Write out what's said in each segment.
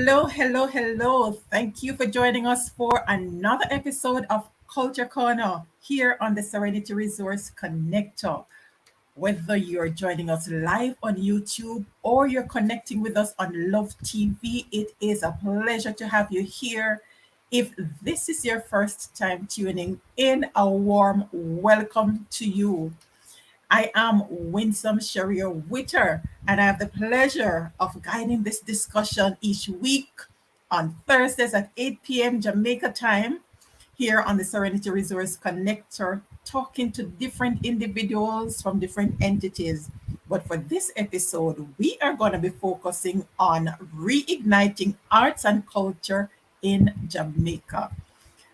Hello, hello, hello. Thank you for joining us for another episode of Culture Corner here on the Serenity Resource Connector. Whether you're joining us live on YouTube or you're connecting with us on Love TV, it is a pleasure to have you here. If this is your first time tuning in, a warm welcome to you. I am Winsome Sharia Witter, and I have the pleasure of guiding this discussion each week on Thursdays at 8 p.m. Jamaica time here on the Serenity Resource Connector, talking to different individuals from different entities. But for this episode, we are going to be focusing on reigniting arts and culture in Jamaica.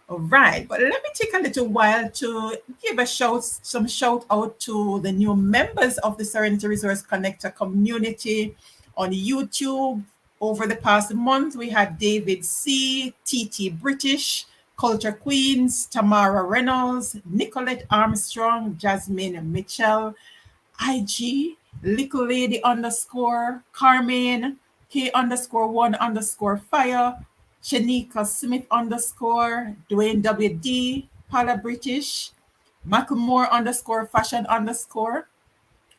All right, but let me take a little while to give some shout out to the new members of the Serenity Resource Connector community on YouTube. Over the past month, we had David C, TT British, Culture Queens, Tamara Reynolds, Nicolette Armstrong, Jasmine Mitchell, IG, Little Lady underscore, Carmen, K underscore one underscore fire, Shanika Smith underscore, Dwayne WD, Paula British, Macklemore underscore fashion underscore.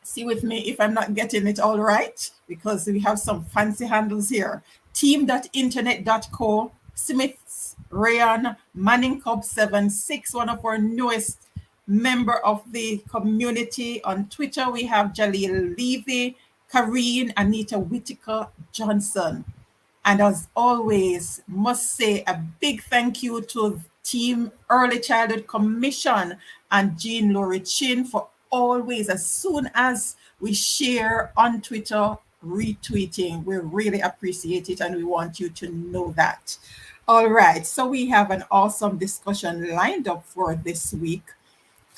See with me if I'm not getting it all right, because we have some fancy handles here. Team.internet.co, Smiths, Rayon, Manning Cub 76, one of our newest member of the community. On Twitter, we have Jaleel Levy, Kareen, Anita Whitaker Johnson. And as always, must say a big thank you to Team Early Childhood Commission and Jean Laurie Chin for always, as soon as we share on Twitter, retweeting. We really appreciate it and we want you to know that. All right, so we have an awesome discussion lined up for this week.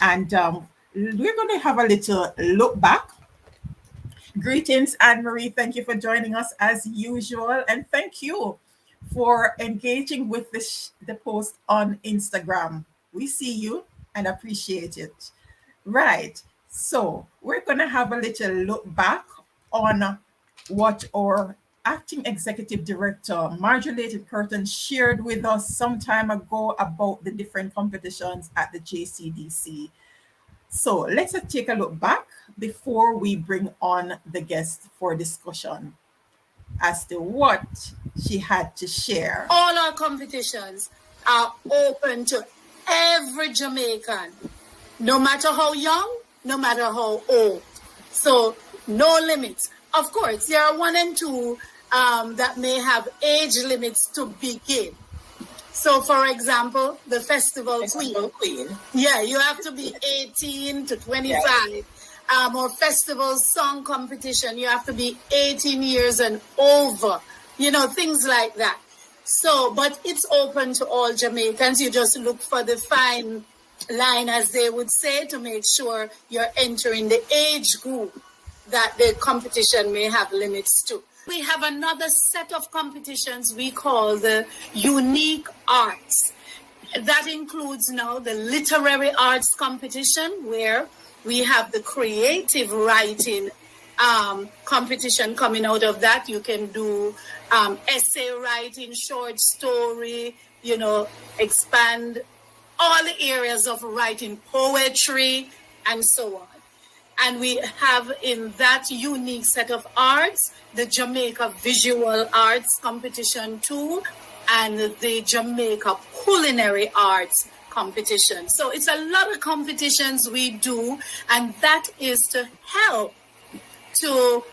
And we're going to have a little look back. Greetings, Anne-Marie. Thank you for joining us as usual. And thank you for engaging with the post on Instagram. We see you and appreciate it. Right. So we're going to have a little look back on what our acting executive director, Marjorie Curtin, shared with us some time ago about the different competitions at the JCDC. So let's take a look back before we bring on the guest for discussion as to what she had to share. All our competitions are open to every Jamaican, no matter how young, no matter how old. So no limits. Of course, there are 1 and 2 that may have age limits to begin. So, for example, the Festival Queen. Yeah, you have to be 18 to 25. Yeah. Or Festival Song Competition, you have to be 18 years and over. You know, things like that. So, but it's open to all Jamaicans. You just look for the fine line, as they would say, to make sure you're entering the age group that the competition may have limits to. We have another set of competitions we call the unique arts. That includes now the literary arts competition, where we have the creative writing competition coming out of that. You can do essay writing, short story, expand all the areas of writing, poetry, and so on. And we have in that unique set of arts, the Jamaica Visual Arts Competition too, and the Jamaica Culinary Arts Competition. So it's a lot of competitions we do, and that is to help to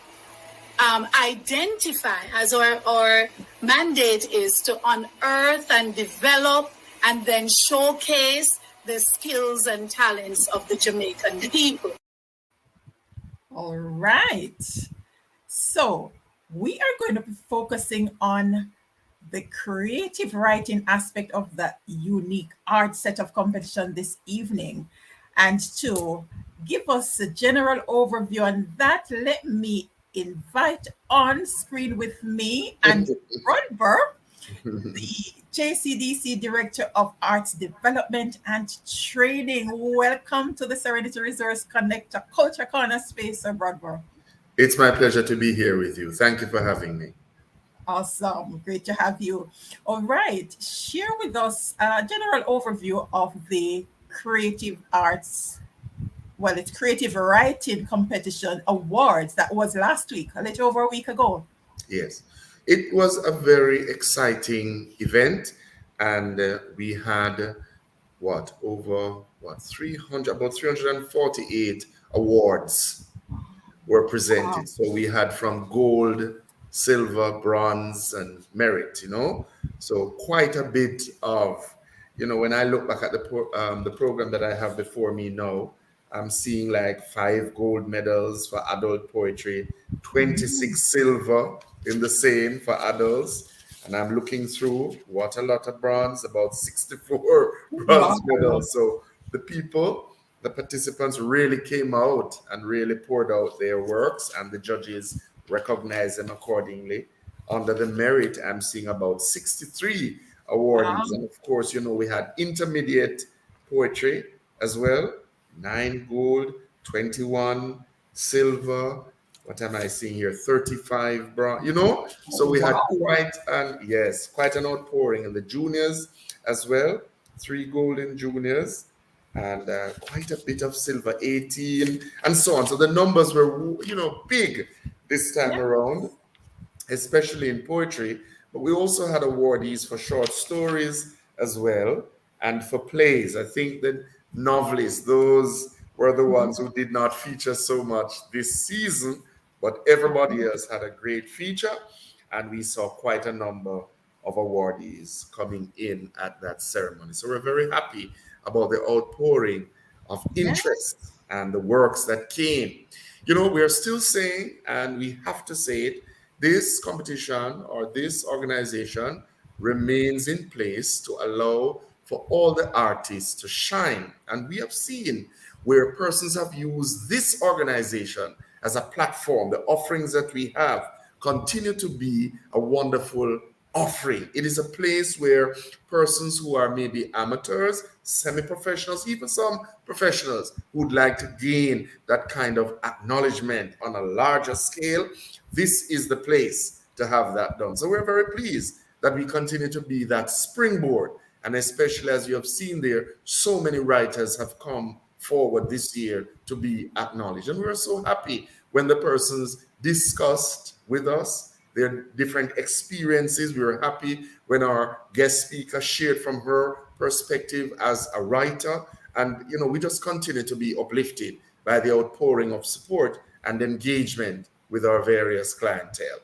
identify, as our mandate is to unearth and develop and then showcase the skills and talents of the Jamaican people. All right. So we are going to be focusing on the creative writing aspect of the unique art set of competition this evening. And to give us a general overview on that, let me invite on screen with me and Brodber, the JCDC Director of Arts Development and Training. Welcome to the Serenity Resource Connector Culture Corner space, Sir Brodber. It's my pleasure to be here with you. Thank you for having me. Awesome. Great to have you. All right. Share with us a general overview of the Creative Arts, well, it's Creative Writing Competition Awards that was last week, a little over a week ago. Yes, it was a very exciting event, and we had what over what 300 about 348 awards were Wow. presented. So we had from gold, silver, bronze, and merit. So quite a bit of, when I look back at the program that I have before me now, I'm seeing like 5 gold medals for adult poetry, 26 silver in the same for adults. And I'm looking through what a lot of bronze, about 64 bronze Wow. medals. So the participants really came out and really poured out their works, and the judges recognized them accordingly. Under the merit, I'm seeing about 63 awardees. And of course, we had intermediate poetry as well, 9 gold, 21 silver. What am I seeing here? 35 bronze, So we had Wow. quite an outpouring in the juniors as well. 3 gold in juniors and quite a bit of silver, 18, and so on. So the numbers were, big this time Yeah. around, especially in poetry. But we also had awardees for short stories as well and for plays. I think that novelists, those were the ones who did not feature so much this season, but everybody else had a great feature. And we saw quite a number of awardees coming in at that ceremony. So we're very happy about the outpouring of Yeah. interest and the works that came. We are still saying, and we have to say it, this competition or this organization remains in place to allow for all the artists to shine. And we have seen where persons have used this organization as a platform. The offerings that we have continue to be a wonderful offering. It is a place where persons who are maybe amateurs, semi-professionals, even some professionals who would like to gain that kind of acknowledgement on a larger scale, this is the place to have that done. So we're very pleased that we continue to be that springboard. And especially as you have seen there, so many writers have come forward this year to be acknowledged. And we're so happy when the persons discussed with us their different experiences. We were happy when our guest speaker shared from her perspective as a writer. And, we just continue to be uplifted by the outpouring of support and engagement with our various clientele.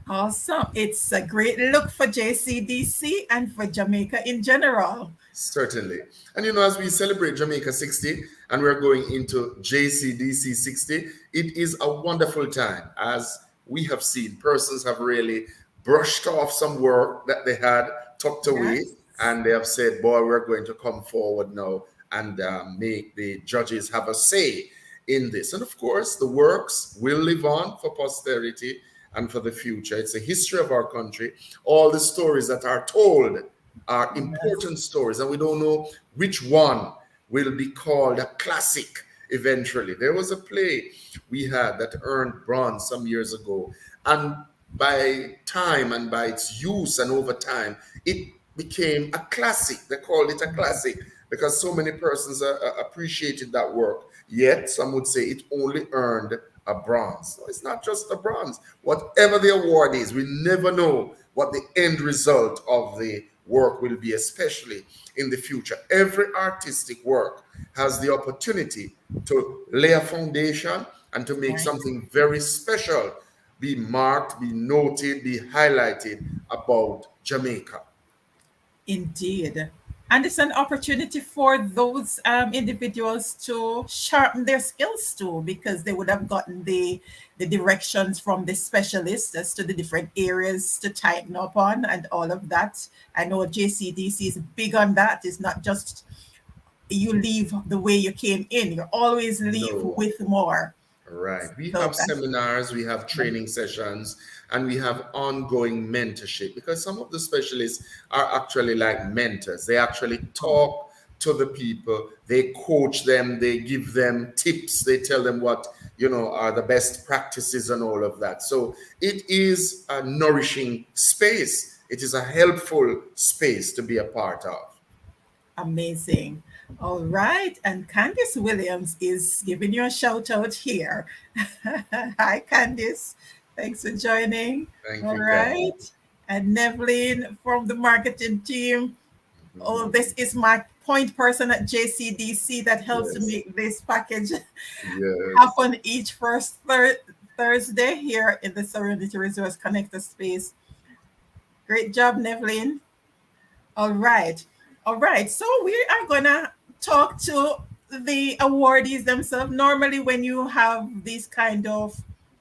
Awesome. It's a great look for JCDC and for Jamaica in general. Certainly. And as we celebrate Jamaica 60 and we're going into JCDC 60, it is a wonderful time. As we have seen, persons have really brushed off some work that they had tucked away, Yes. and they have said, boy, we're going to come forward now and make the judges have a say in this. And of course, the works will live on for posterity and for the future. It's a history of our country. All the stories that are told are important stories, and we don't know which one will be called a classic eventually. There was a play we had that earned bronze some years ago, and by time and by its use and over time, it became a classic. They called it a classic because so many persons appreciated that work. Yet some would say it only earned a bronze. So it's not just a bronze. Whatever the award is, we never know what the end result of the work will be, especially in the future. Every artistic work has the opportunity to lay a foundation and to make Right. something very special be marked, be noted, be highlighted about Jamaica. Indeed. And it's an opportunity for those individuals to sharpen their skills too, because they would have gotten the directions from the specialists as to the different areas to tighten up on and all of that. I know JCDC is big on that. It's not just you leave the way you came in, you always leave No. with more. Right. We So have that's seminars, we have training sessions, and we have ongoing mentorship because some of the specialists are actually like mentors. They actually talk to the people. They coach them, they give them tips, they tell them what, are the best practices and all of that. So it is a nourishing space. It is a helpful space to be a part of. Amazing. All right. And Candice Williams is giving you a shout out here. Hi, Candice. Thanks for joining. Thank All you, Ken. right. And Nevlin from the marketing team. Oh, Mhm. this is my point person at JCDC that helps to Yes, make this package yes. happen each first Thursday here in the Serenity Resource Connector space. Great job, Nevlin. All right. All right. So we are going to talk to the awardees themselves. Normally, when you have this kind of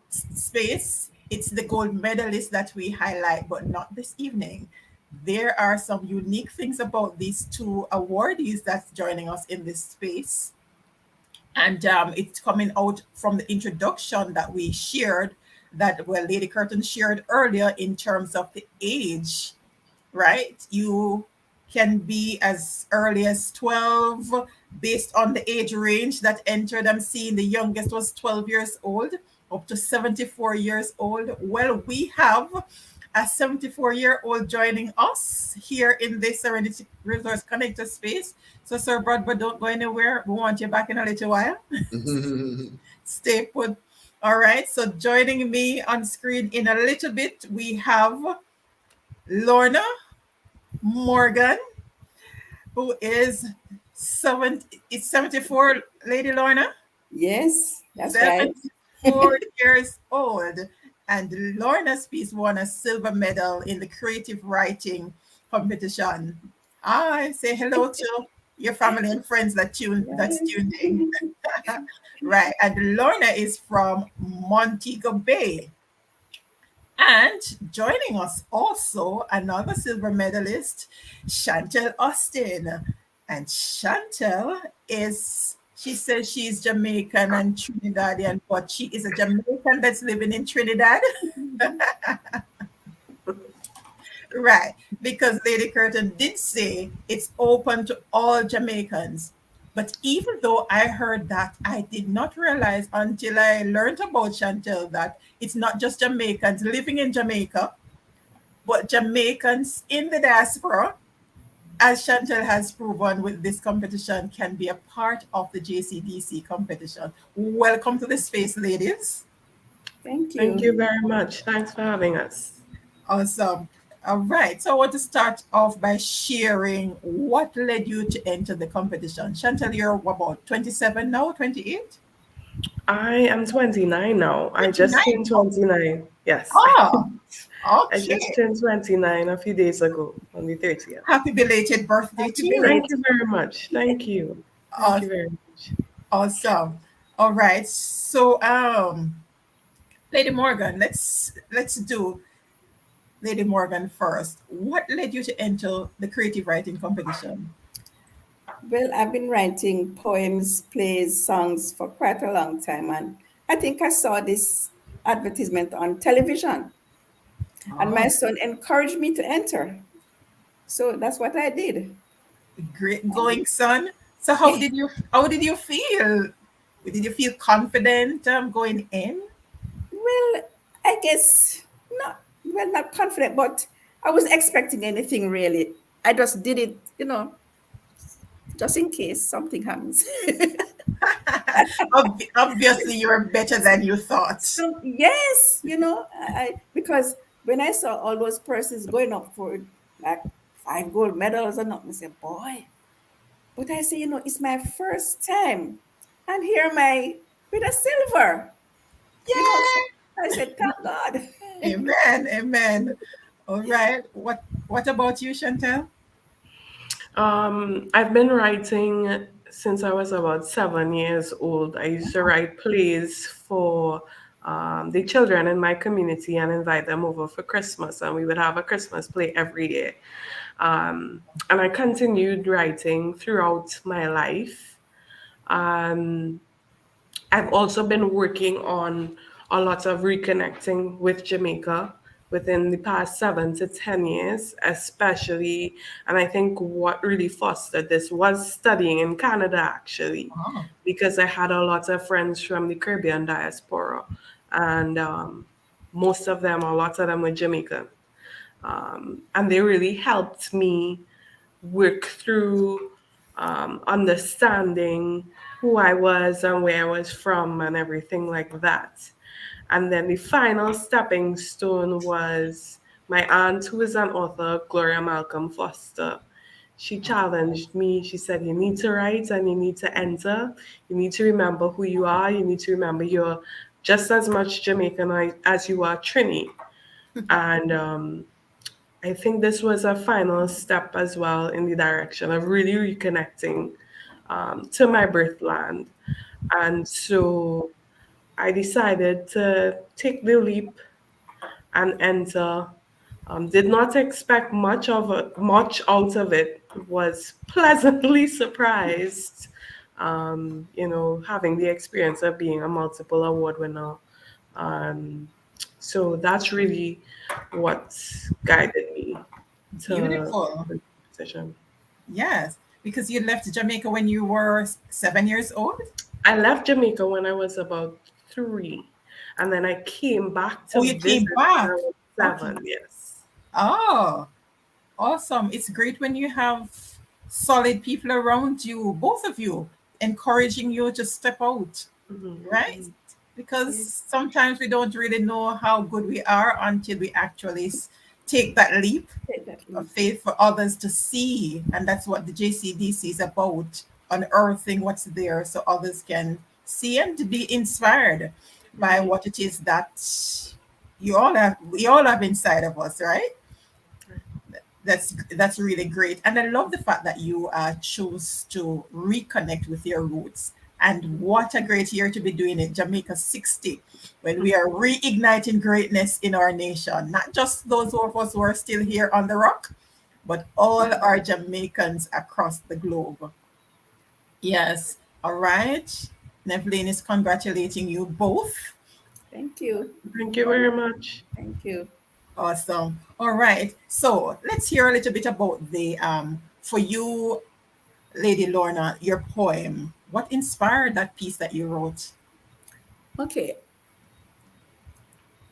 space, it's the gold medalists that we highlight, but not this evening. There are some unique things about these two awardees that's joining us in this space. And it's coming out from the introduction that we shared, that, well, Lady Curtin shared earlier in terms of the age, right? You can be as early as 12 based on the age range that entered. I'm seeing the youngest was 12 years old, up to 74 years old. Well, we have a 74-year-old joining us here in the Serenity Resource Connector space. So, Sir Brodber, don't go anywhere. We want you back in a little while. Stay put. All right. So, joining me on screen in a little bit, we have Lorna Morgan, who is 74, Lady Lorna, Yes, that's right. 74 years old. And Lorna's piece won a silver medal in the creative writing competition. I say hello to your family and friends that's Right. tuned in. Right. And Lorna is from Montego Bay. And joining us also another silver medalist, Shantele Austin. And Shantele she says she's Jamaican and Trinidadian, but she is a Jamaican that's living in Trinidad. Right. Because Lady Curtin did say it's open to all Jamaicans. But even though I heard that, I did not realize until I learned about Chantel that it's not just Jamaicans living in Jamaica, but Jamaicans in the diaspora, as Chantel has proven with this competition, can be a part of the JCDC competition. Welcome to the space, ladies. Thank Thank you. you very much. Thanks for having us. Awesome. All right. So I want to start off by sharing what led you to enter the competition. Chantel, you're about 27 now, 28? I am 29 now. I just 29. turned 29. Yes. Oh, I just okay. turned 29 a few days ago on the 30th. Happy belated birthday Happy to you. Thank belated. you very much. Thank you. Thank Aw- you very much. Awesome. All right. So Lady Morgan, let's do Lady Morgan first. What led you to enter the creative writing competition? Well, I've been writing poems, plays, songs for quite a long time, and I think I saw this advertisement on television, and my Oh, son encouraged me to enter. So that's what I did. great And going, son. So how did you feel? Did you feel confident going in? well, I guess not confident, but I wasn't expecting anything really. I just did it, just in case something happens. Obviously, you're better than you thought. So yes, because when I saw all those persons going up for like 5 gold medals and nothing, I said, boy. But I say, it's my first time. And here am I with a silver. So Yay! I said, thank God. Amen. Amen. All right. What about you, Chantel? I've been writing since I was about 7 years old. I used to write plays for the children in my community and invite them over for Christmas, and we would have a Christmas play every year. And I continued writing throughout my life. Um, I've also been working on a lot of reconnecting with Jamaica within the past 7 to 10 years, especially. And I think what really fostered this was studying in Canada, actually, Oh, because I had a lot of friends from the Caribbean diaspora, and most of them, a lot of them were Jamaican. And they really helped me work through understanding who I was and where I was from and everything like that. And then the final stepping stone was my aunt, who is an author, Gloria Malcolm Foster. She challenged me. She said, "You need to write and you need to enter. You need to remember who you are. You need to remember you're just as much Jamaican as you are Trini." And I think this was a final step as well in the direction of really reconnecting to my birthland. And so I decided to take the leap and enter. Did not expect much out of it. Was pleasantly surprised. Having the experience of being a multiple award winner. Um, so that's really what guided me to beautiful. the position. Yes, because you left Jamaica when you were 7 years old. I left Jamaica when I was about 3, and then I came back Oh, to you came visit when I back. was Okay. 7. Yes. Oh, awesome. It's great when you have solid people around you, both of you, encouraging you to step out, right? Mhm. Because Yes. sometimes we don't really know how good we are until we actually take that leap Take that of leap. faith for others to see. And that's what the JCDC is about, unearthing what's there so others can see and to be inspired by Right. what it is that we all have inside of us, right? That's really great, and I love the fact that you chose to reconnect with your roots. And what a great year to be doing it, Jamaica 60, when we are reigniting greatness in our nation. Not just those of us who are still here on the rock, but all our Jamaicans across the globe. Yes, all right. Nevlin is congratulating you both. Thank you. Thank you very much. Thank you. Awesome. All right. So let's hear a little bit about the for you, Lady Lorna, your poem. What inspired that piece that you wrote? Okay.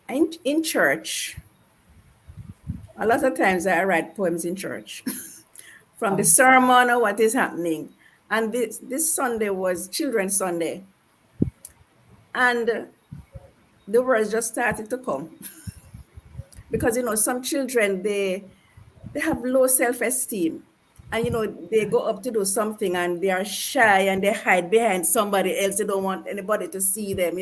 In church, a lot of times I write poems in church from the Oh, sermon or what is happening. And this Sunday was Children's Sunday. And the words just started to come. Because some children they have low self-esteem. And they go up to do something and they are shy and they hide behind somebody else. They don't want anybody to see them.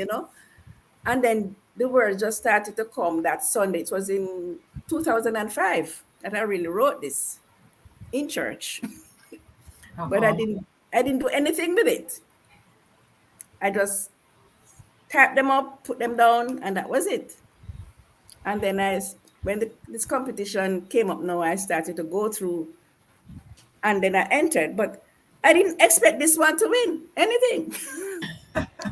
And then the words just started to come that Sunday. It was in 2005 that I really wrote this in church. But I uh-huh. didn't do anything with it. I just typed them up, put them down, and that was it. And then when this competition came up now, I started to go through and then I entered. But I didn't expect this one to win anything,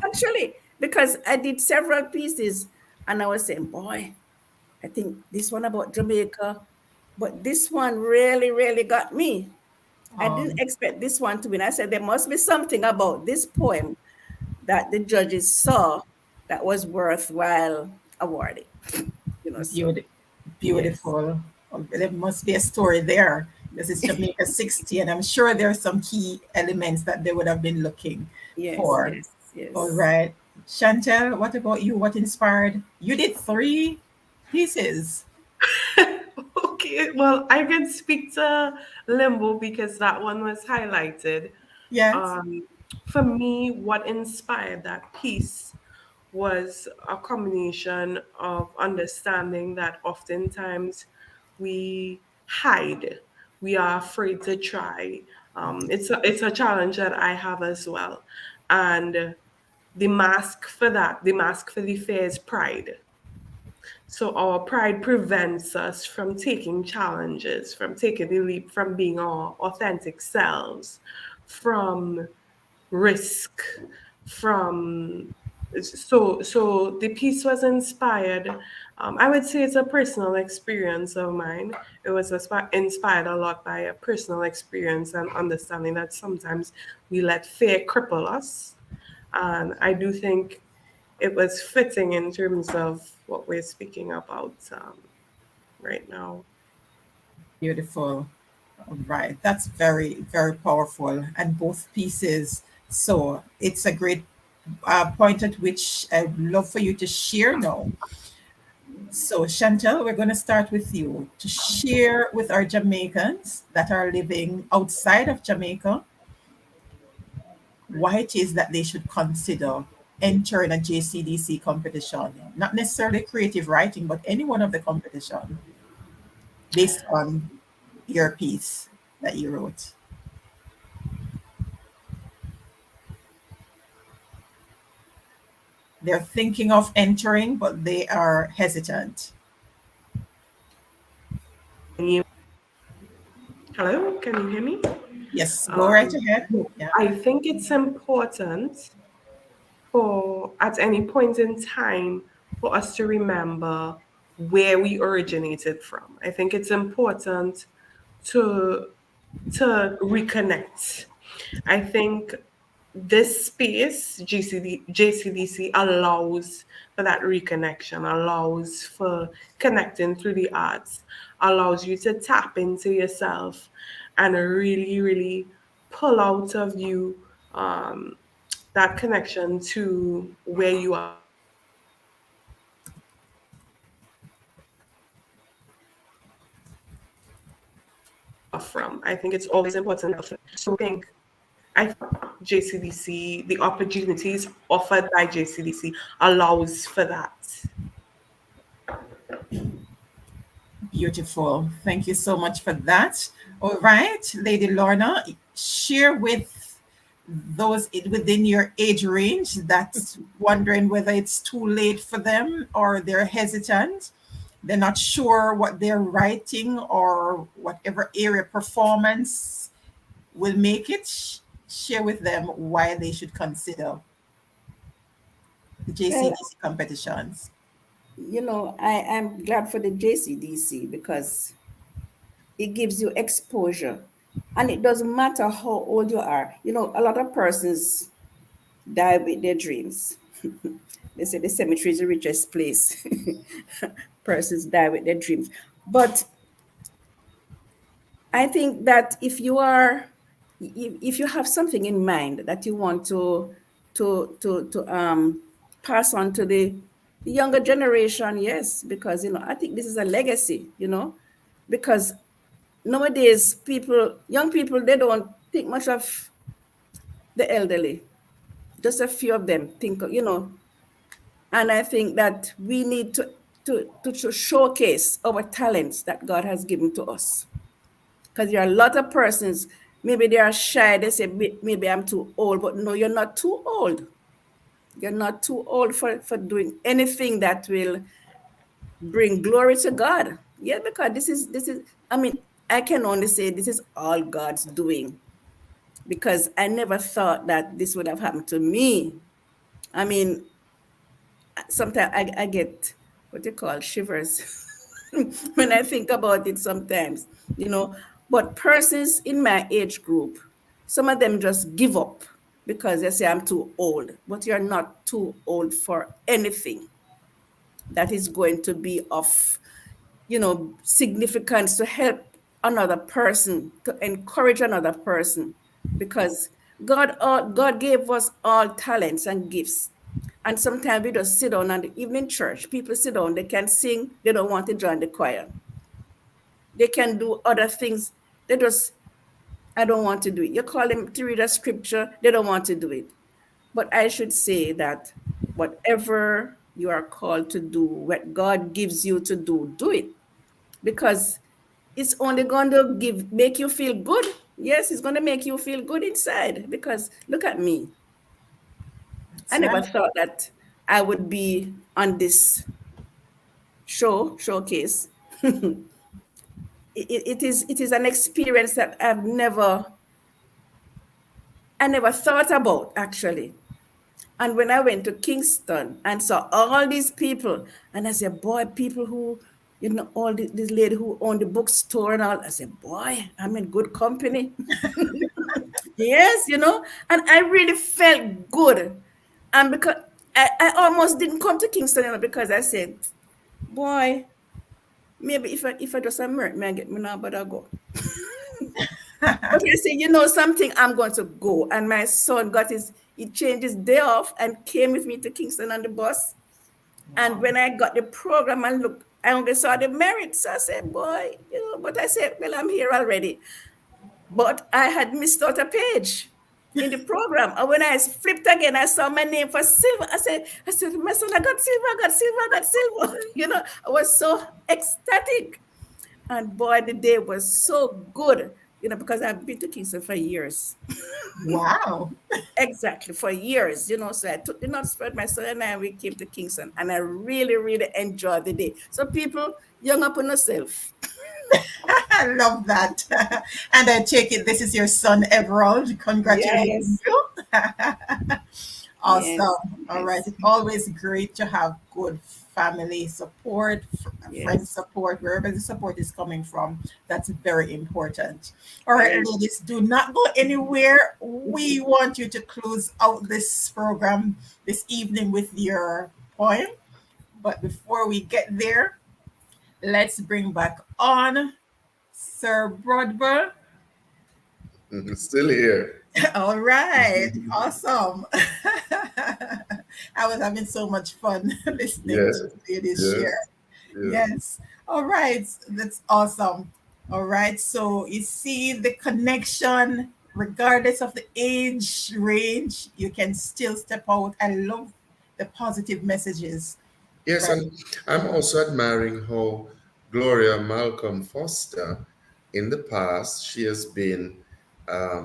actually, because I did several pieces and I was saying, boy, I think this one about Jamaica, but this one really, really got me. I didn't Um, expect this one to win. I said, there must be something about this poem that the judges saw that was worthwhile awarding. So beautiful. yes, Beautiful. There must be a story there. This is Jamaica 60, and I'm sure there are some key elements that they would have been looking yes, for. yes, All yes. right. Chantel, what about you? What inspired? You did three pieces. Okay, well, I can speak to Limbo because that one was highlighted. Yes. Um, for me, what inspired that piece was a combination of understanding that oftentimes we hide, we are afraid to try. It's a challenge that I have as well, and the mask for the fear is pride. So our pride prevents us from taking challenges, from taking the leap, from being our authentic selves, from risk, from So the piece was inspired. I would say it's a personal experience of mine. It was inspired a lot by a personal experience and understanding that sometimes we let fear cripple us. And I do think it was fitting in terms of what we're speaking about right now. Beautiful. All right. That's very, very powerful. And both pieces. So it's a great point at which I'd love for you to share now. So, Chantel, we're going to start with you to share with our Jamaicans that are living outside of Jamaica why it is that they should consider entering a JCDC competition, not necessarily creative writing, but any one of the competition based on your piece that you wrote. They're thinking of entering, but they are hesitant. Can you, hello, can you hear me? Yes, go right ahead. Yeah. I think it's important for at any point in time for us to remember where we originated from. I think it's important to reconnect. I think this space, JCDC, allows for that reconnection, allows for connecting through the arts, allows you to tap into yourself and really, really pull out of you that connection to where you are from. I think it's always important to so I JCDC, the opportunities offered by JCDC allows for that. Beautiful. Thank you so much for that. All right, Lady Lorna, share with those within your age range that's wondering whether it's too late for them or they're hesitant. They're not sure what they're writing or whatever area performance will make it. Share with them why they should consider the Well, JCDC competitions. I am glad for the JCDC because it gives you exposure. And it doesn't matter how old you are. A lot of persons die with their dreams. They say the cemetery is the richest place. Persons die with their dreams. But I think that if you have something in mind that you want to pass on to the younger generation, yes, because I think this is a legacy, because nowadays young people, they don't think much of the elderly. Just a few of them think, and I think that we need to showcase our talents that God has given to us. Because there are a lot of persons, maybe they are shy, they say, maybe I'm too old, but no, you're not too old. You're not too old for doing anything that will bring glory to God. Yeah, because this is, I mean, I can only say this is all God's doing, because I never thought that this would have happened to me. I mean, sometimes I get what you call shivers when I think about it sometimes, But persons in my age group, some of them just give up because they say I'm too old. But you're not too old for anything that is going to be of, significance to help another person, to encourage another person, because God gave us all talents and gifts. And sometimes we just sit down, and the evening church, people sit down, they can sing, they don't want to join the choir. They can do other things. They just, I don't want to do it. You call them to read a scripture, they don't want to do it. But I should say that whatever you are called to do, what God gives you to do it. Because it's only going to make you feel good. Yes, it's going to make you feel good inside. Because look at me. I That's never right. thought that I would be on this showcase. It is an experience that I never thought about, actually. And when I went to Kingston and saw all these people, and I said, boy, people who, all this lady who owned the bookstore and all, I said, boy, I'm in good company. Yes, and I really felt good. And because I almost didn't come to Kingston, because I said, boy, maybe if I just emerge, me I get me now, but I go. But I say, something, I'm going to go. And my son he changed his day off and came with me to Kingston on the bus. And when I got the program and look, I only saw the merits. I said, boy, but I said, well, I'm here already. But I had missed out a page in the program. And when I flipped again, I saw my name for silver. I said, my son, I got silver, I got silver, I got silver. I was so ecstatic. And boy, the day was so good, because I've been to Kingston for years. Wow. Exactly, for years, So I took the nuts spread, my son and I, we came to Kingston, and I really, really enjoyed the day. So people, young up on yourself. I love that. And I take it this is your son, Everald. Congratulations. Awesome. Yes. All right. It's always great to have good family support, friend Yes. support, wherever the support is coming from. That's very important. All right, Yes. ladies, do not go anywhere. We want you to close out this program this evening with your poem. But before we get there, let's bring back on Sir Brodber. Still here. All right, awesome. I was having so much fun listening Yes, to ladies yes, share. yes. Yes. All right, that's awesome. All right, so you see the connection, regardless of the age range, you can still step out. I love the positive messages. Yes, Right. and I'm also admiring how Gloria Malcolm Foster, in the past, she has been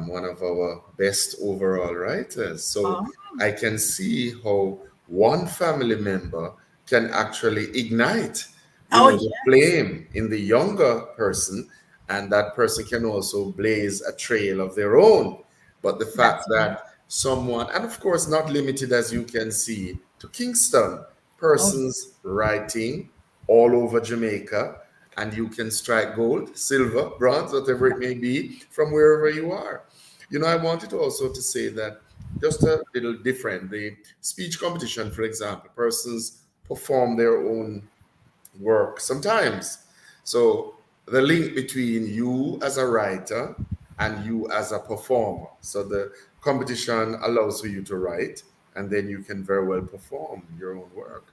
one of our best overall writers. So Oh, I can see how one family member can actually ignite, oh the yes, flame in the younger person, and that person can also blaze a trail of their own. But the fact that's right. that someone, and of course, not limited as you can see to Kingston, Oh, persons writing all over Jamaica, and you can strike gold, silver, bronze, whatever it may be, from wherever you are. I wanted also to say that just a little different. The speech competition, for example, persons perform their own work sometimes. So the link between you as a writer and you as a performer. So the competition allows for you to write, and then you can very well perform your own work.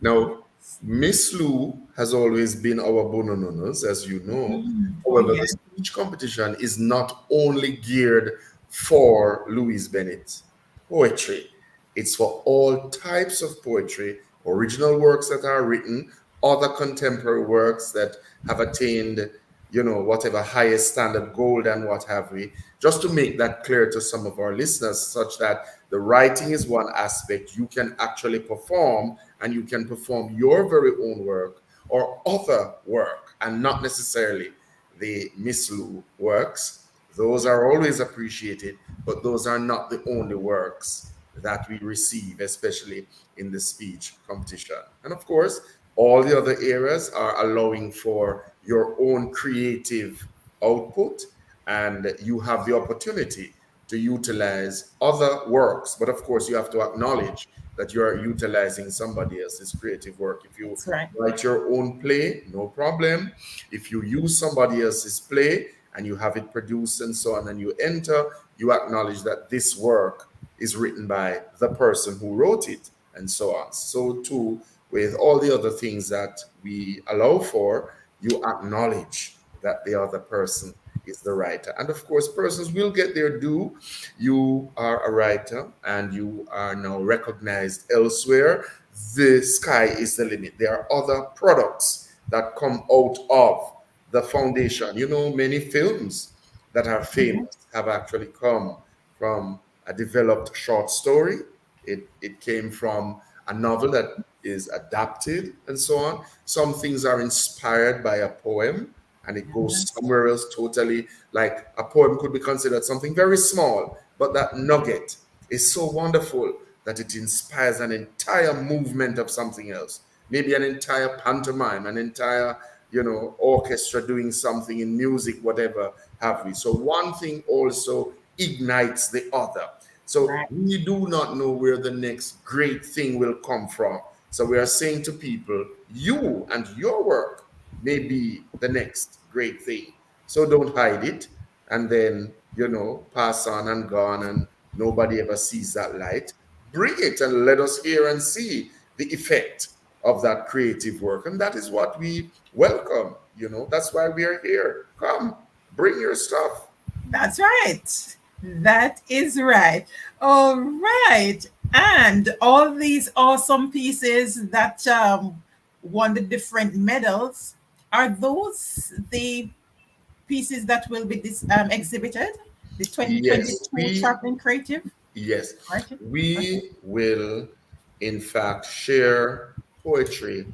Now, Miss Lou has always been our bonononos, as you know. oh However, the yeah. speech competition is not only geared for Louise Bennett poetry, it's for all types of poetry, original works that are written, other contemporary works that have attained, whatever highest standard, gold and what have we, just to make that clear to some of our listeners, such that the writing is one aspect. You can actually perform, and you can perform your very own work or other work, and not necessarily the Miss Lou works. Those are always appreciated, but those are not the only works that we receive, especially in the speech competition. And of course, all the other areas are allowing for your own creative output, and you have the opportunity to utilize other works. But of course, you have to acknowledge that you are utilizing somebody else's creative work. If you That's right. write your own play, no problem. If you use somebody else's play and you have it produced and so on, and you enter, you acknowledge that this work is written by the person who wrote it, and so on. So, too, with all the other things that we allow for, you acknowledge that the other person is the writer. And of course, persons will get their due. You are a writer and you are now recognized elsewhere. The sky is the limit. There are other products that come out of the foundation. Many films that are famous have actually come from a developed short story. It came from a novel that is adapted and so on. Some things are inspired by a poem and it goes Yes. somewhere else totally. Like a poem could be considered something very small, but that nugget is so wonderful that it inspires an entire movement of something else. Maybe an entire pantomime, an entire, orchestra doing something in music, whatever have we. So one thing also ignites the other. So Right. we do not know where the next great thing will come from. So we are saying to people, you and your work may be the next great thing. So don't hide it and then, pass on and gone and nobody ever sees that light. Bring it and let us hear and see the effect of that creative work. And that is what we welcome. That's why we are here. Come, bring your stuff. That's right. That is right. All right. And all these awesome pieces that won the different medals, are those the pieces that will be exhibited? The Yes, 2022 Traveling Creative yes, Market? Okay. we will, in fact, share poetry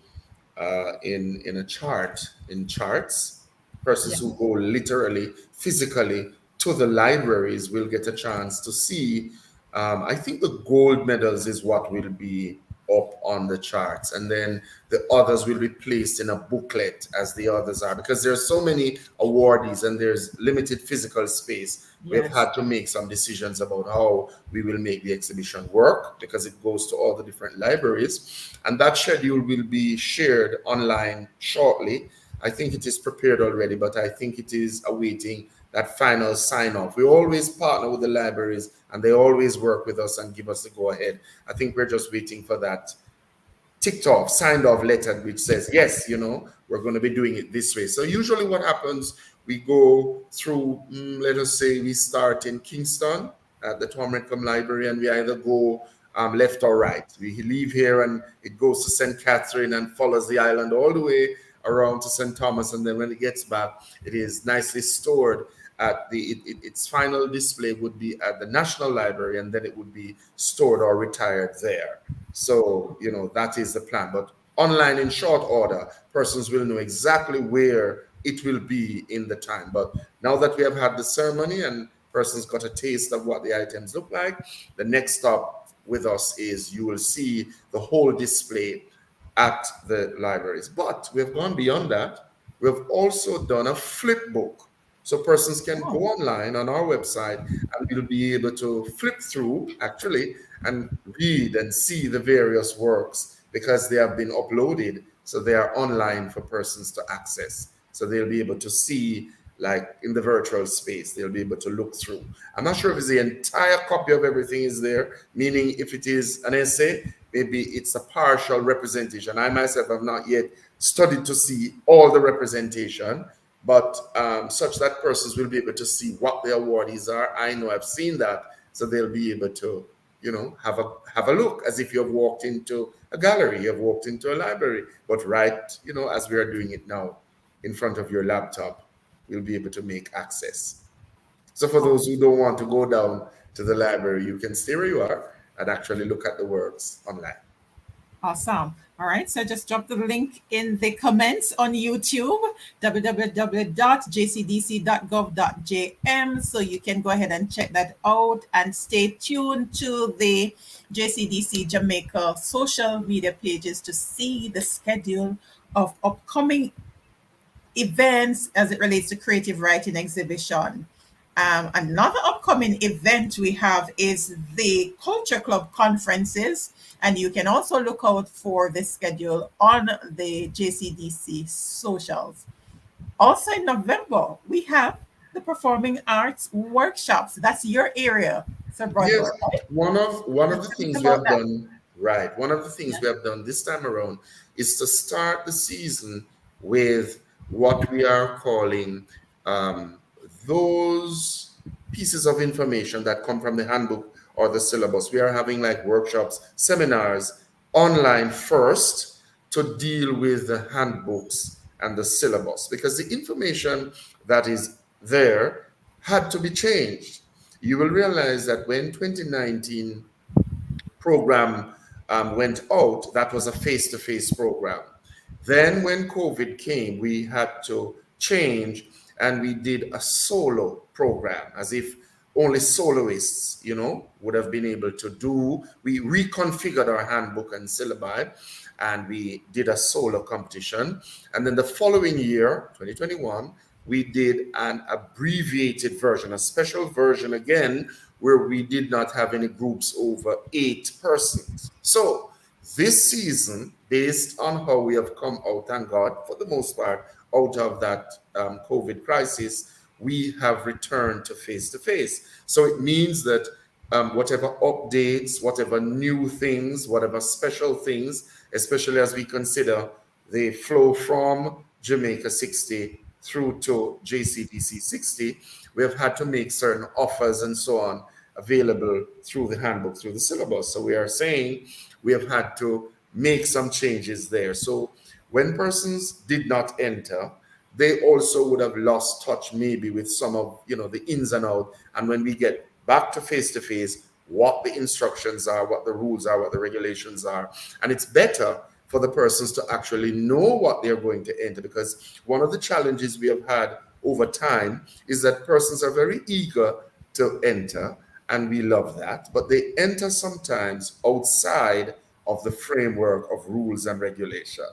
in a chart, in charts. Persons Yes. who go literally, physically to the libraries will get a chance to see. I think the gold medals is what will be up on the charts, and then the others will be placed in a booklet as the others are, because there's so many awardees and there's limited physical space. We have Yes. had to make some decisions about how we will make the exhibition work, because it goes to all the different libraries, and that schedule will be shared online shortly. I think it is prepared already, but I think it is awaiting that final sign off. We always partner with the libraries and they always work with us and give us the go ahead. I think we're just waiting for that ticked off, signed off letter which says, yes, we're going to be doing it this way. So usually what happens, we go through, let us say we start in Kingston at the Tom Redcom Library, and we either go left or right. We leave here and it goes to St. Catherine and follows the island all the way around to St. Thomas. And then when it gets back, it is nicely stored at its final display would be at the National Library, and then it would be stored or retired there. So, that is the plan. But online in short order, persons will know exactly where it will be in the time. But now that we have had the ceremony and persons got a taste of what the items look like, the next stop with us is you will see the whole display at the libraries. But we have gone beyond that. We have also done a flip book. So persons can go Oh, online on our website and we'll be able to flip through actually and read and see the various works, because they have been uploaded. So they are online for persons to access. So they'll be able to see, like in the virtual space, they'll be able to look through. I'm not sure if it's the entire copy of everything is there, meaning if it is an essay, maybe it's a partial representation. I myself have not yet studied to see all the representation, but such that persons will be able to see what the awardees are. I know I've seen that, so they'll be able to, have a look as if you've walked into a gallery, you've walked into a library, but right, as we are doing it now, in front of your laptop, you'll be able to make access. So for those who don't want to go down to the library, you can stay where you are and actually look at the works online. awesome. All right. So just drop the link in the comments on YouTube, www.jcdc.gov.jm. So you can go ahead and check that out and stay tuned to the JCDC Jamaica social media pages to see the schedule of upcoming events as it relates to creative writing exhibition. Another upcoming event we have is the Culture Club conferences, and you can also look out for the schedule on the JCDC socials. Also in November, we have the performing arts workshops. That's your area, Sir Yes, Brodber, right? one of the Tell us things we about have that. done, right? One of the things Yeah. we have done this time around is to start the season with what we are calling um, those pieces of information that come from the handbook or the syllabus. We are having like workshops, seminars online first to deal with the handbooks and the syllabus, because the information that is there had to be changed. You will realize that when 2019 program went out, that was a face-to-face program. Then when COVID came, we had to change and we did a solo program, as if only soloists, would have been able to do. We reconfigured our handbook and syllabi, and we did a solo competition. And then the following year, 2021, we did an abbreviated version, a special version again, where we did not have any groups over 8 persons. So this season, based on how we have come out, thank God, for the most part, out of that COVID crisis, we have returned to face-to-face. So it means that whatever updates, whatever new things, whatever special things, especially as we consider the flow from Jamaica 60 through to JCDC 60, we have had to make certain offers and so on available through the handbook, through the syllabus. So we are saying we have had to make some changes there. So when persons did not enter, they also would have lost touch maybe with some of the ins and outs. And when we get back to face, what the instructions are, what the rules are, what the regulations are. And it's better for the persons to actually know what they're going to enter, because one of the challenges we have had over time is that persons are very eager to enter, and we love that, but they enter sometimes outside of the framework of rules and regulation.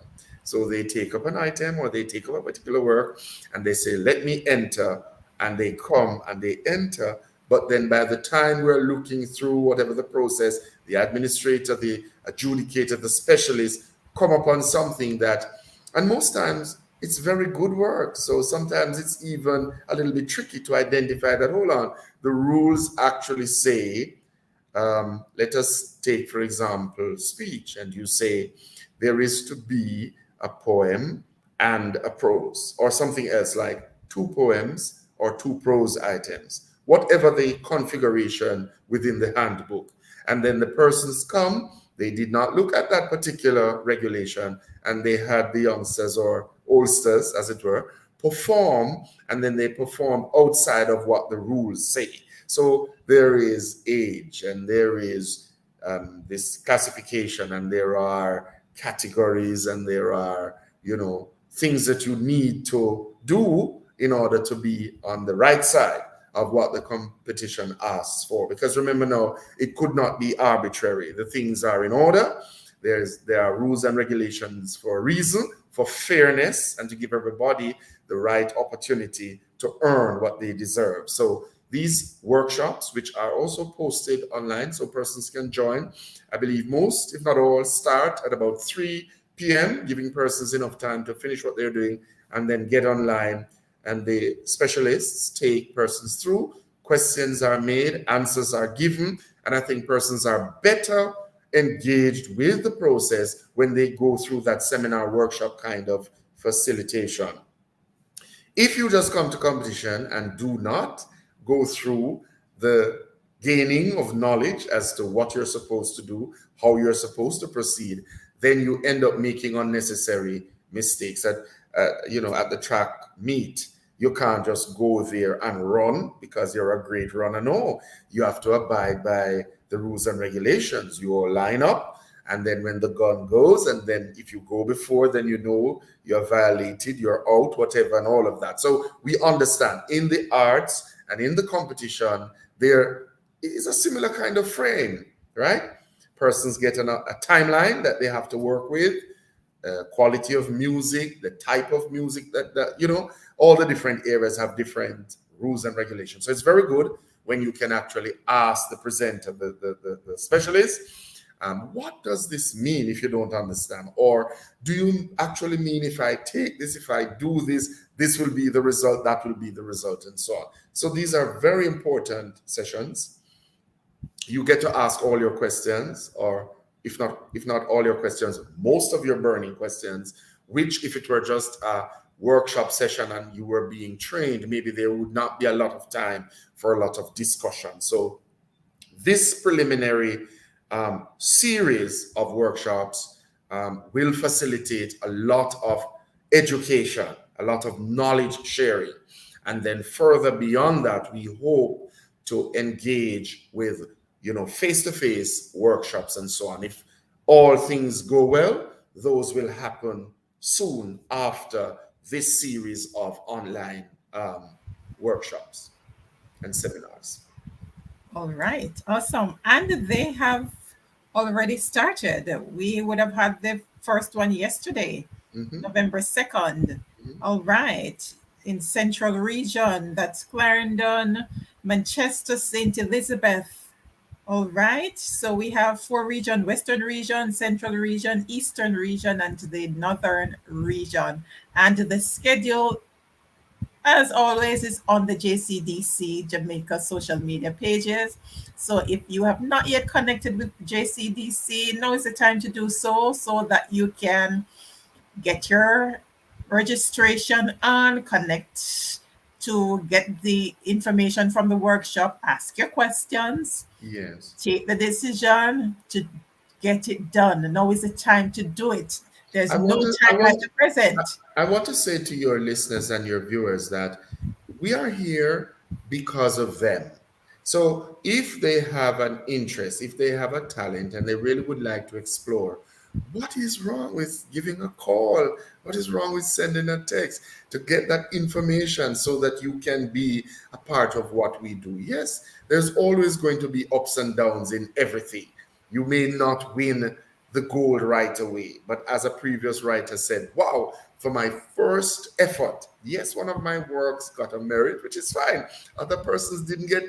So they take up an item or they take up a particular work and they say, let me enter, and they come and they enter. But then by the time we're looking through whatever the process, the administrator, the adjudicator, the specialist come upon something that, and most times it's very good work. So sometimes it's even a little bit tricky to identify that, hold on, the rules actually say, let us take, for example, speech, and you say there is to be a poem and a prose, or something else like 2 poems or 2 prose items, whatever the configuration within the handbook. And then the persons come, they did not look at that particular regulation, and they had the youngsters or oldsters, as it were, perform, and then they perform outside of what the rules say. So there is age, and there is this classification, and there are categories, and there are, things that you need to do in order to be on the right side of what the competition asks for. Because remember now, it could not be arbitrary. The things are in order. There are rules and regulations for a reason, for fairness, and to give everybody the right opportunity to earn what they deserve. So these workshops, which are also posted online so persons can join, I believe most, if not all, start at about 3 p.m., giving persons enough time to finish what they're doing and then get online. And the specialists take persons through. Questions are made, answers are given, and I think persons are better engaged with the process when they go through that seminar workshop kind of facilitation. If you just come to competition and do not go through the gaining of knowledge as to what you're supposed to do, how you're supposed to proceed, then you end up making unnecessary mistakes. At the track meet, you can't just go there and run because you're a great runner. No, you have to abide by the rules and regulations. You all line up, and then when the gun goes, and then if you go before, then you're violated, you're out, whatever, and all of that. So we understand in the arts and in the competition, there is a similar kind of frame, right? Persons get a timeline that they have to work with, quality of music, the type of music that all the different areas have different rules and regulations. So it's very good when you can actually ask the presenter, the specialist, what does this mean if you don't understand? Or do you actually mean if I take this, if I do this, this will be the result, that will be the result, and so on. So these are very important sessions. You get to ask all your questions, or if not all your questions, most of your burning questions, which if it were just a workshop session and you were being trained, maybe there would not be a lot of time for a lot of discussion. So this preliminary series of workshops will facilitate a lot of education, a lot of knowledge sharing. And then further beyond that, we hope to engage with, face-to-face workshops and so on. If all things go well, those will happen soon after this series of online workshops and seminars. All right, awesome. And they have already started. We would have had the first one yesterday, Mm-hmm. November 2nd. All right, in Central Region, that's Clarendon, Manchester, St. Elizabeth. All right, so we have four region: Western Region, Central Region, Eastern Region, and the Northern Region. And the schedule, as always, is on the JCDC Jamaica social media pages. So if you have not yet connected with JCDC, now is the time to do so, so that you can get your registration on, connect to get the information from the workshop, ask your questions, Yes. take the decision to get it done. Now is the time to do it. There's I no want to I time like want the present. I want to say to your listeners and your viewers that we are here because of them. So if they have an interest, if they have a talent and they really would like to explore, what is wrong with giving a call? What is wrong with sending a text to get that information so that you can be a part of what we do? Yes, there's always going to be ups and downs in everything. You may not win the gold right away, but as a previous writer said, wow, for my first effort, yes, one of my works got a merit, which is fine. Other persons didn't get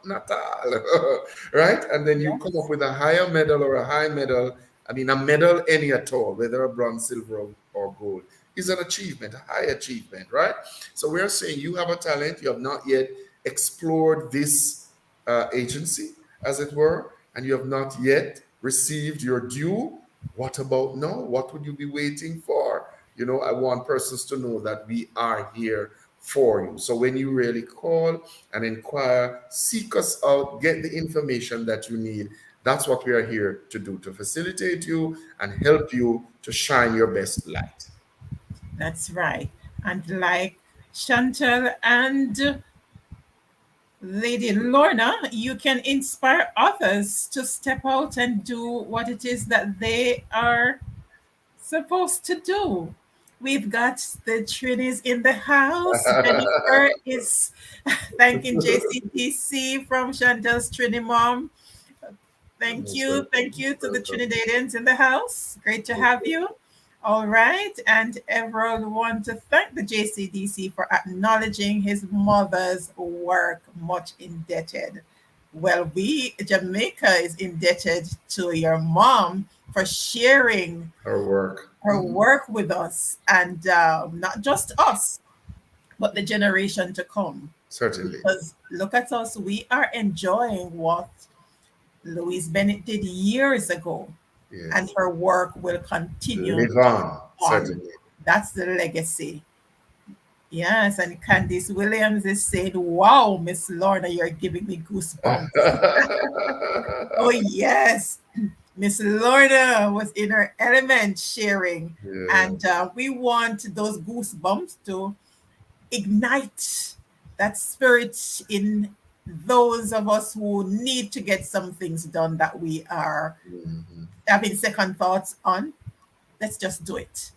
not all, right? And then you come up Yes. with a higher medal or a high medal. I mean, a medal any at all, whether a bronze, silver, or gold, is an achievement, a high achievement, right? So we're saying you have a talent, you have not yet explored this agency, as it were, and you have not yet received your due. What about now? What would you be waiting for? I want persons to know that we are here for you. So when you really call and inquire, seek us out, get the information that you need. That's what we are here to do, to facilitate you and help you to shine your best light. That's right. And like Chantal and Lady Lorna, you can inspire others to step out and do what it is that they are supposed to do. We've got the Trinis in the house. Jennifer is thanking JCDC from Chantal's Trini Mom. Thank Most you. welcome. Thank you Most to the welcome. Trinidadians in the house. Great to Most have welcome. you. All right. And everyone want to thank the JCDC for acknowledging his mother's work. Much indebted. Well, Jamaica is indebted to your mom for sharing Our work. her work with us, and not just us, but the generation to come. Certainly. Because look at us, we are enjoying what Louise Bennett did years ago, and Yes. her work will continue Live on. on. Certainly. That's the legacy. Yes, and Candice Williams is saying, "Wow, Miss Lorna, you're giving me goosebumps." Oh yes, Miss Lorna was in her element sharing, Yeah. and we want those goosebumps to ignite that spirit in those of us who need to get some things done that we are Mhm. having second thoughts on. Let's just do it.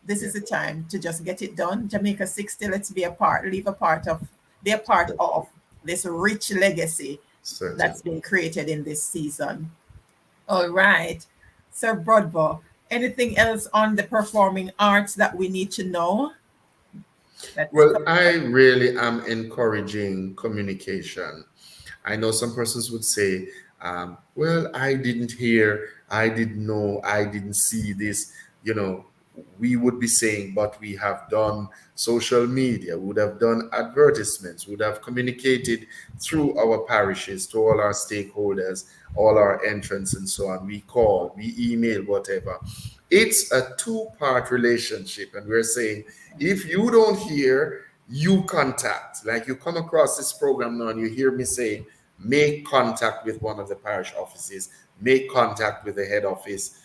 This Yeah. is the time to just get it done. Jamaica 60, let's be a part, be a part of this rich legacy that's Certainly. been created in this season. All right. Sir Brodber, anything else on the performing arts that we need to know? That's Well, coming I up. really am encouraging communication. I know some persons would say, well, I didn't hear, I didn't know, I didn't see this. You know, we would be saying, but we have done social media, we would have done advertisements, would have communicated through our parishes to all our stakeholders, all our entrants, and so on. We call, we email, whatever. It's a two-part relationship, and we're saying if you don't hear, you contact. Like you come across this program now and you hear me say, make contact with one of the parish offices, make contact with the head office.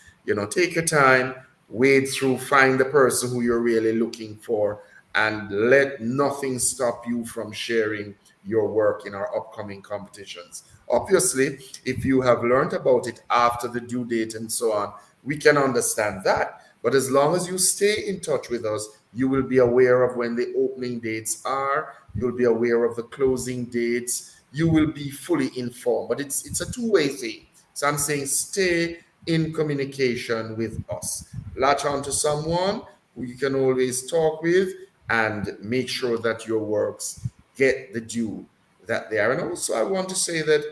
Take your time, wade through, find the person who you're really looking for, and let nothing stop you from sharing your work in our upcoming competitions. Obviously, if you have learned about it after the due date and so on, we can understand that. But as long as you stay in touch with us, you will be aware of when the opening dates are. You'll be aware of the closing dates. you will be fully informed. But it's a two-way thing. So I'm saying stay in communication with us. Latch on to someone who you can always talk with and make sure that your works get the due that they are. And also, I want to say that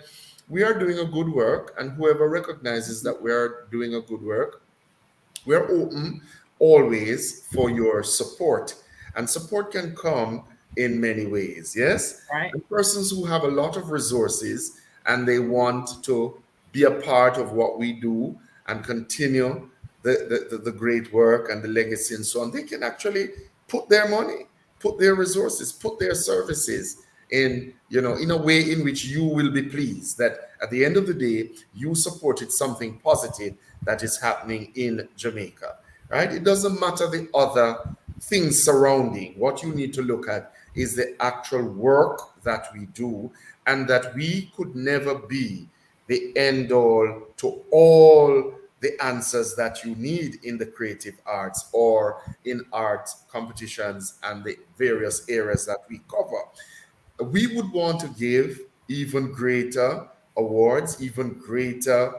we are doing a good work, and whoever recognizes that we are doing a good work, we're open always for your support. And support can come in many ways, yes? Right. And persons who have a lot of resources and they want to be a part of what we do and continue the great work and the legacy and so on, they can actually put their money, put their resources, put their services in, in a way in which you will be pleased that at the end of the day, you supported something positive that is happening in Jamaica, right? It doesn't matter the other things surrounding. What you need to look at is the actual work that we do, and that we could never be the end all to all the answers that you need in the creative arts or in art competitions and the various areas that we cover. We would want to give even greater awards, even greater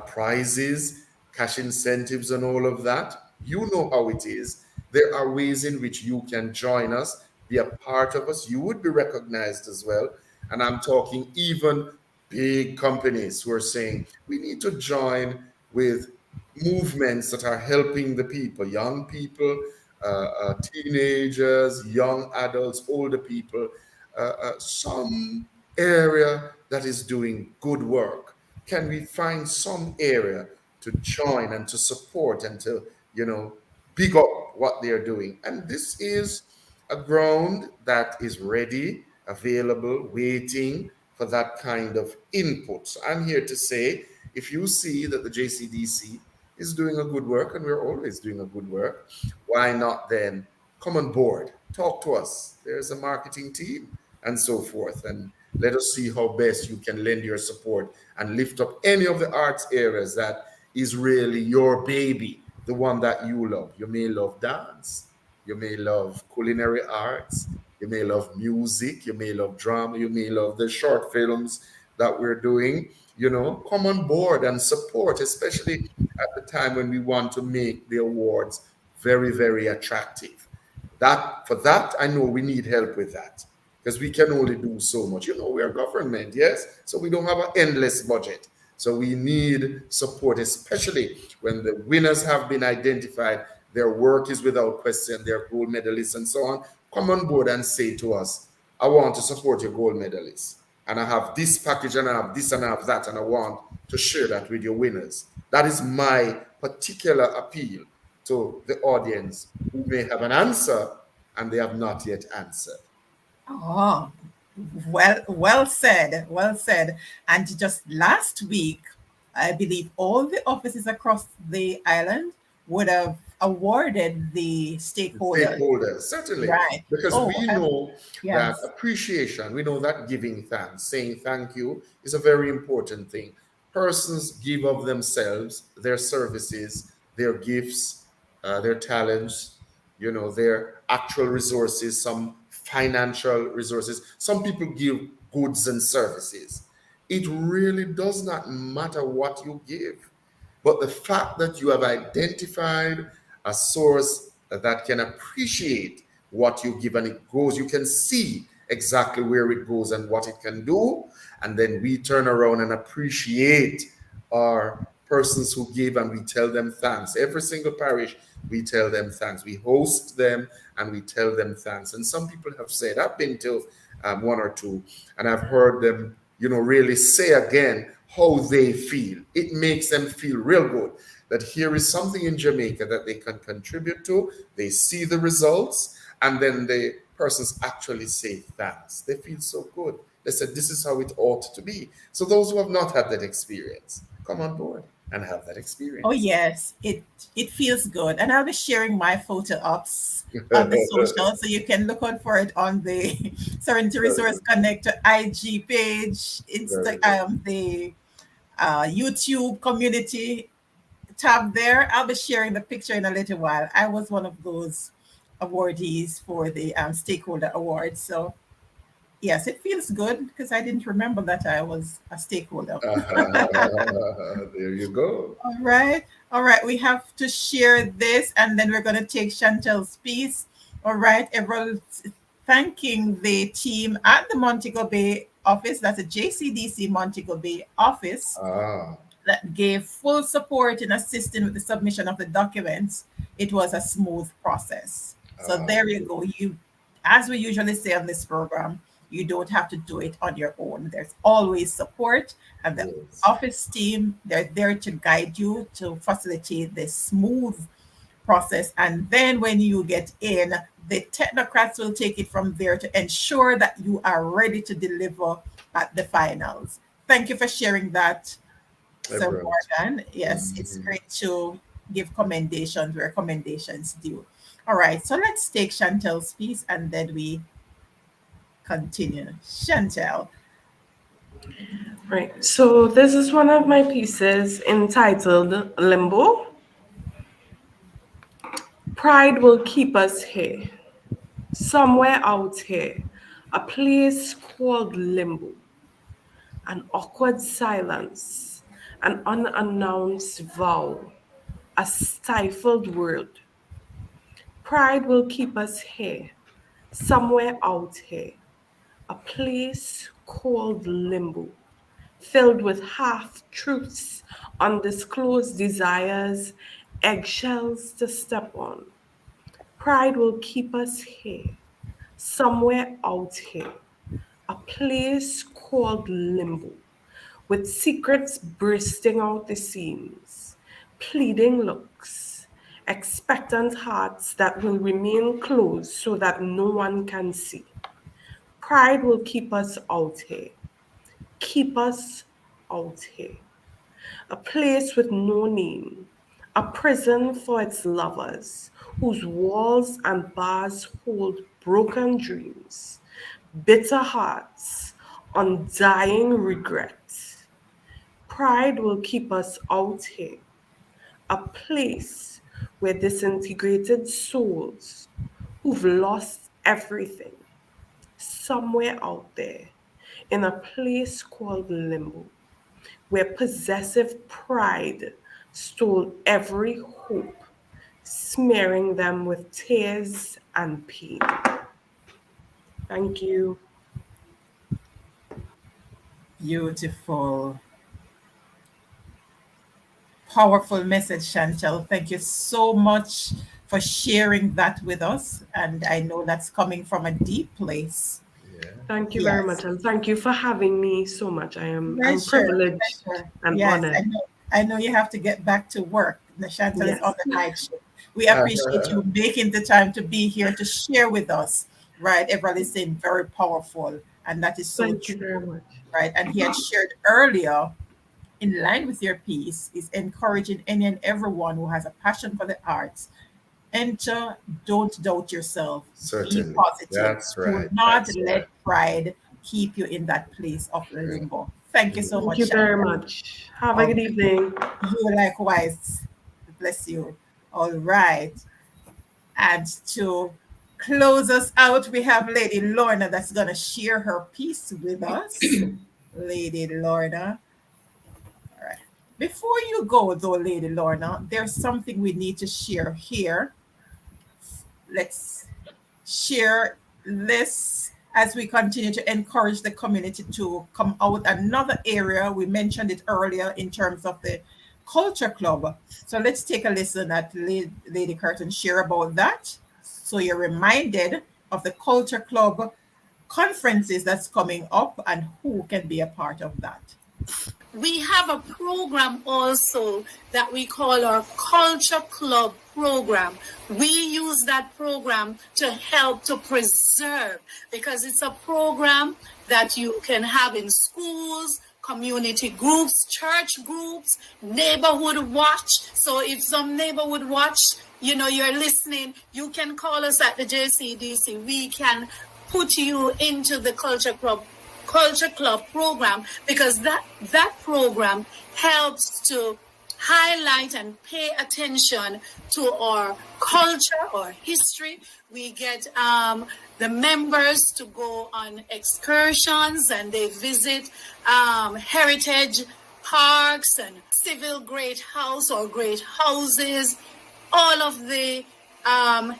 prizes, cash incentives, and all of that. You know how it is. There are ways in which you can join us, be a part of us. You would be recognized as well. And I'm talking even big companies who are saying we need to join with movements that are helping the people, young people, teenagers, young adults, older people, some area that is doing good work. Can we find some area to join and to support and to, big up what they're doing? And this is a ground that is ready, available, waiting for that kind of input. So I'm here to say, if you see that the JCDC is doing a good work, and we're always doing a good work, why not then come on board, talk to us. There's a marketing team and so forth, and let us see how best you can lend your support and lift up any of the arts areas that is really your baby, the one that you love. You may love dance, you may love culinary arts, you may love music, you may love drama, you may love the short films that we're doing. Come on board and support, especially at the time when we want to make the awards very, very attractive. For that, I know we need help with that, because we can only do so much. We are government, yes, so we don't have an endless budget. So we need support, especially when the winners have been identified, their work is without question, they're gold medalists and so on. Come on board and say to us, I want to support your gold medalists, and I have this package, and I have this, and I have that, and I want to share that with your winners. That is my particular appeal to the audience who may have an answer and they have not yet answered. Oh, well said, well said. And just last week, I believe all the offices across the island would have awarded the stakeholders. Stakeholders, certainly, Right. because Oh, we know that yes. appreciation, we know that giving thanks, saying thank you is a very important thing. Persons give of themselves, their services, their gifts, their talents, their actual resources, some financial resources. Some people give goods and services. It really does not matter what you give. But the fact that you have identified a source that can appreciate what you give, and it goes, you can see exactly where it goes and what it can do. And then we turn around and appreciate our persons who give, and we tell them thanks. Every single parish, we tell them thanks. We host them and we tell them thanks. And some people have said, I've been to one or two, and I've heard them, really say again how they feel. It makes them feel real good that here is something in Jamaica that they can contribute to. They see the results, and then the persons actually say thanks. They feel so good. They said, this is how it ought to be. So those who have not had that experience, come on board and have that experience. Oh yes, it feels good, and I'll be sharing my photo ops on the social, so you can look out for it on the Serenity Resource Connector IG page, Instagram, the YouTube community tab there. I'll be sharing the picture in a little while. I was one of those awardees for the stakeholder awards, so Yes, it feels good because I didn't remember that I was a stakeholder. There you go. All right. All right. We have to share this and then we're going to take Chantel's piece. All right. Everyone thanking the team at the Montego Bay office. That's a JCDC Montego Bay office Ah, that gave full support in assisting with the submission of the documents. It was a smooth process. So there you go. You, as we usually say on this program, you don't have to do it on your own. There's always support, and the yes. office team, they're there to guide you to facilitate this smooth process. And then when you get in, the technocrats will take it from there to ensure that you are ready to deliver at the finals. Thank you for sharing that, Sir Everett. Morgan. Yes, it's great to give commendations where commendations due. All right, so let's take Chantel's piece and then we continue. Chantel. Right. So this is one of my pieces entitled Limbo. Pride will keep us here, somewhere out here, a place called limbo, an awkward silence, an unannounced vow, a stifled word. Pride will keep us here, somewhere out here, a place called limbo, filled with half truths, undisclosed desires, eggshells to step on. Pride will keep us here, somewhere out here, a place called limbo, with secrets bursting out the seams, pleading looks, expectant hearts that will remain closed so that no one can see. Pride will keep us out here, keep us out here. A place with no name, a prison for its lovers, whose walls and bars hold broken dreams, bitter hearts, undying regrets. Pride will keep us out here, a place where disintegrated souls who've lost everything, somewhere out there, in a place called limbo, where possessive pride stole every hope, smearing them with tears and pain. Thank you. Beautiful. Powerful message, Chantel. Thank you so much for sharing that with us. And I know that's coming from a deep place. Yeah. Thank you very Yes. much, and thank you for having me so much. I'm Pleasure. privileged Pleasure. and Yes, honored. I know you have to get back to work. The Chantel is on Yes. the night shift. We appreciate you making the time to be here to share with us. Right. Everyone is saying very powerful. And that is so Thank you true. very much. Right. And he had shared earlier, in line with your piece, is encouraging any and everyone who has a passion for the arts. Enter, don't doubt yourself. Be Certainly. positive. That's Do right. not That's right. let pride keep you in that place of Yeah. limbo. Thank you so Thank much, you very Chantel. much. Have a All good right. evening. You likewise. Bless you. All right. And to close us out, we have Lady Lorna that's going to share her piece with us. Lady Lorna. All right. Before you go, though, Lady Lorna, there's something we need to share here. Let's share this as we continue to encourage the community to come out. Another area, we mentioned it earlier in terms of the culture club. So let's take a listen at Lady Curtin share about that. So you're reminded of the culture club conferences that's coming up and who can be a part of that. We have a program also that we call our Culture Club program. We use that program to help to preserve, because it's a program that you can have in schools, community groups, church groups, neighborhood watch. So if some neighborhood watch, you're listening, you can call us at the JCDC. We can put you into the Culture Club program, because that program helps to highlight and pay attention to our culture, our history. We get the members to go on excursions, and they visit heritage parks and civil great house or great houses, all of the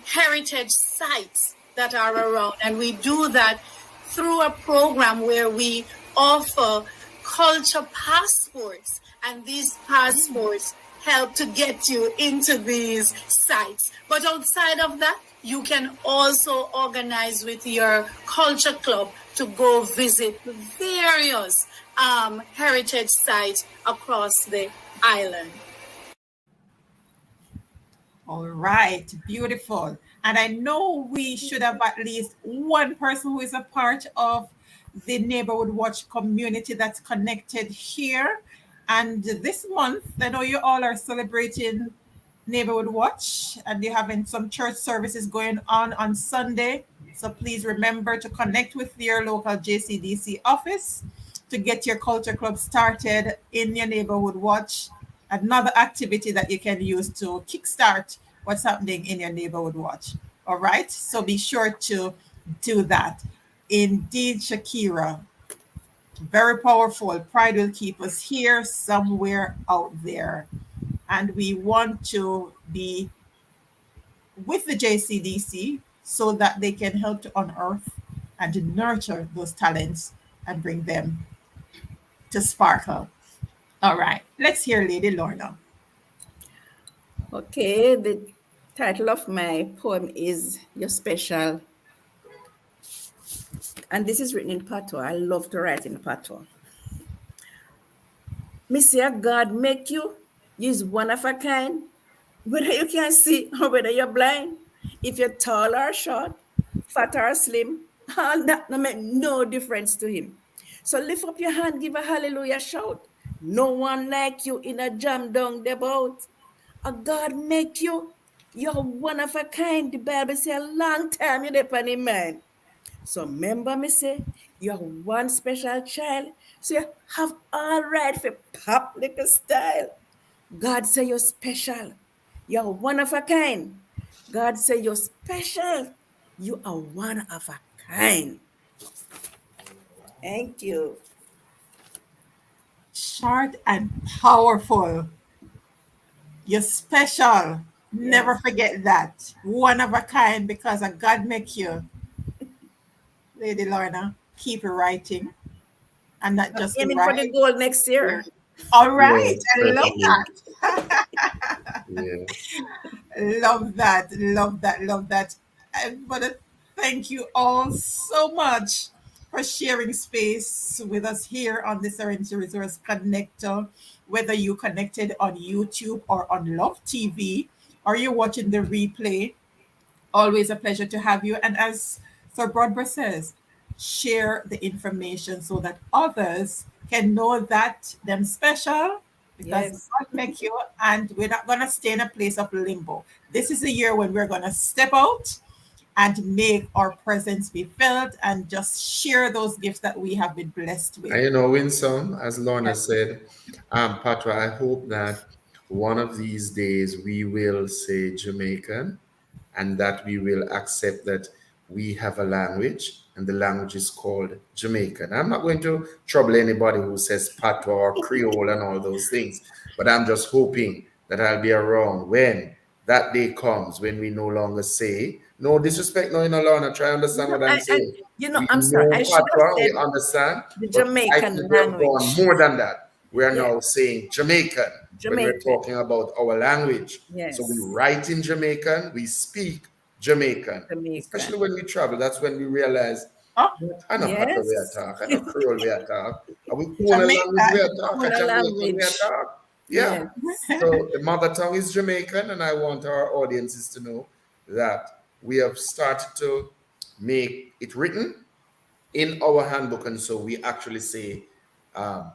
heritage sites that are around. And we do that through a program where we offer culture passports, and these passports help to get you into these sites. But outside of that, you can also organize with your culture club to go visit various heritage sites across the island. All right, beautiful. And I know we should have at least one person who is a part of the Neighborhood Watch community that's connected here. And this month, I know you all are celebrating Neighborhood Watch, and you're having some church services going on Sunday. So please remember to connect with your local JCDC office to get your culture club started in your Neighborhood Watch. Another activity that you can use to kickstart what's happening in your Neighborhood Watch. All right, so be sure to do that. Indeed, Shakira, very powerful. Pride will keep us here, somewhere out there. And we want to be with the JCDC so that they can help to unearth and to nurture those talents and bring them to sparkle. All right, let's hear Lady Lorna. Okay, the title of my poem is You're Special. And this is written in patois. I love to write in patois. Monsieur, God make you. You's one of a kind. Whether you can see or whether you're blind. If you're tall or short, fat or slim, all that no make no difference to him. So lift up your hand, give a hallelujah shout. No one like you in a jam down the boat. A God make you. You're one of a kind. The Bible say a long time you're upon him, man. So remember me say, you're one special child. So you have all right for pop little style. God say you're special. You're one of a kind. God say you're special. You are one of a kind. Thank you. Short and powerful. You're special. Never forget that. One of a kind because of God make you. Lady Lorna, keep writing. And not just Aiming for right. the goal next year. All right. Yeah, I love especially. that. Yeah. Love that. Love that. Love that. I want to thank you all so much for sharing space with us here on the Serenity Resource Connector. Whether you connected on YouTube or on Love TV, or you're watching the replay, always a pleasure to have you. And as Sir Brodber says, share the information so that others can know that them special because Yes. God make you, and we're not going to stay in a place of limbo. This is a year when we're going to step out and make our presence be felt and just share those gifts that we have been blessed with. And Winsome, as Lorna said, Patra, I hope that one of these days we will say Jamaican and that we will accept that we have a language and the language is called Jamaican. I'm not going to trouble anybody who says Patois or Creole and all those things, but I'm just hoping that I'll be around when that day comes when we no longer say, no disrespect, no, Lorna, try to understand what I'm saying. I'm sorry. I should have Patois, said we understand, the but I Jamaican think we have gone language. more than that. We are Yeah. now saying Jamaican when we're Jamaican. talking about our language. Yes. So we write in Jamaican, we speak Jamaican. Jamaican. Especially when we travel, that's when we realize, Oh, I know Yes. Patois we are talk, I know Creole we are talk, and we own a Jamaican. language we are talk, Own and a Jamaican we are language. talk. Yeah. So the mother tongue is Jamaican, and I want our audiences to know that we have started to make it written in our handbook, and so we actually say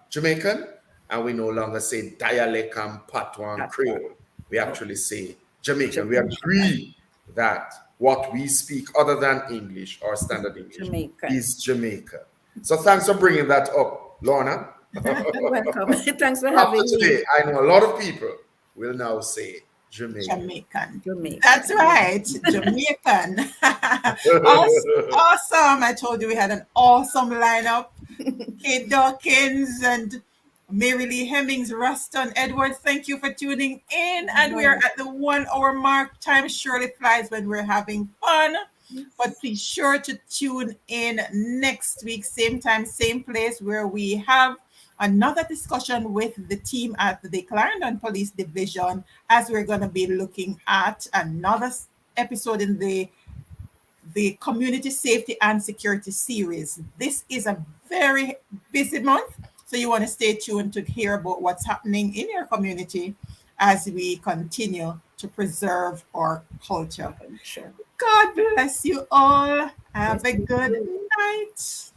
Jamaican, and we no longer say dialect and patois and Creole. We actually say Jamaican. We agree that what we speak other than English or standard English Jamaican. is Jamaican. So thanks for bringing that up, Lorna. You're welcome. Thanks for After having me. today, I know a lot of people will now say Jamaican. Jamaica. That's right, Jamaican. Awesome. I told you we had an awesome lineup. Kate Dawkins and Mary Lee Hemmings, Ruston Edwards, thank you for tuning in. And we are at the 1 hour mark. Time surely flies when we're having fun. But please sure to tune in next week, same time, same place, where we have another discussion with the team at the Clarendon Police Division, as we're going to be looking at another episode in the Community Safety and Security series. This is a very busy month, so you want to stay tuned to hear about what's happening in your community as we continue to preserve our culture. Sure. God bless you all. Have a good night.